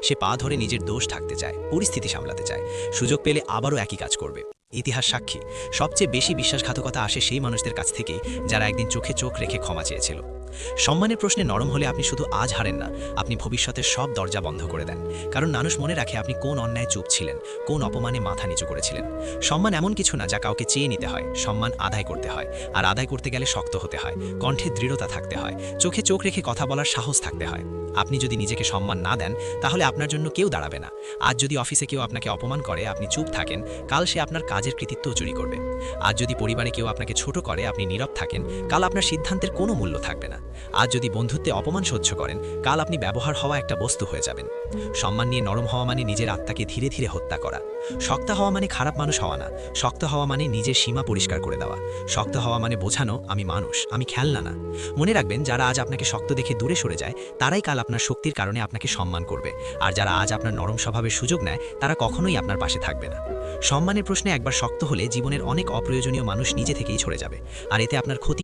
সে পা ধরে নিজের দোষ ঢাকতে চায়, পরিস্থিতি সামলাতে চায়, সুযোগ পেলে আবারও একই কাজ করবে। ইতিহাস সাক্ষী, সবচেয়ে বেশি বিশ্বাসঘাতকতা আসে সেই মানুষদের কাছ থেকে যারা একদিন চোখে চোখ রেখে ক্ষমা চেয়েছিল। সম্মানের প্রশ্নে নরম হলে আপনি শুধু আজ হারেন না, আপনি ভবিষ্যতের সব দরজা বন্ধ করে দেন। কারণ মানুষ মনে রাখে আপনি কোন অন্যায় চুপ ছিলেন, কোন অপমানে মাথা নিচু করেছিলেন। সম্মান এমন কিছু না যা কাউকে চেয়ে নিতে হয়, সম্মান আদায় করতে হয়। আর আদায় করতে গেলে শক্ত হতে হয়, কণ্ঠে দৃঢ়তা থাকতে হয়, চোখে চোখ রেখে কথা বলার সাহস থাকতে হয়। আপনি যদি নিজেকে সম্মান না দেন, তাহলে আপনার জন্য কেউ দাঁড়াবে না। আজ যদি অফিসে কেউ আপনাকে অপমান করে, আপনি চুপ থাকেন, কাল সে আপনার কাজের কৃতিত্বও চুরি করবে। আজ যদি পরিবারে কেউ আপনাকে ছোট করে, আপনি নীরব থাকেন, কাল আপনার সিদ্ধান্তের কোনো মূল্য থাকবে না। আজ যদি বন্ধুত্বে অপমান সহ্য করেন, কাল আপনি ব্যবহার হওয়া একটা বস্তু হয়ে যাবেন। সম্মান নিয়ে নরম হওয়া মানে নিজের আত্মাকে ধীরে ধীরে হত্যা করা। শক্ত হওয়া মানে খারাপ মানুষ হওয়া না, শক্ত হওয়া মানে নিজের সীমা পরিষ্কার করে দেওয়া। শক্ত হওয়া মানে বোঝানো, আমি মানুষ, আমি খেলনা না। মনে রাখবেন, যারা আজ আপনাকে শক্ত দেখে দূরে সরে যায়, তারাই কাল আপনার শক্তির কারণে আপনাকে সম্মান করবে। আর যারা আজ আপনার নরম স্বভাবের সুযোগ নেয়, তারা কখনোই আপনার পাশে থাকবে না। সম্মানের প্রশ্নে একবার শক্ত হলে জীবনের অনেক অপ্রয়োজনীয় মানুষ নিজে থেকেই সরে যাবে। আর এতে আপনার ক্ষতি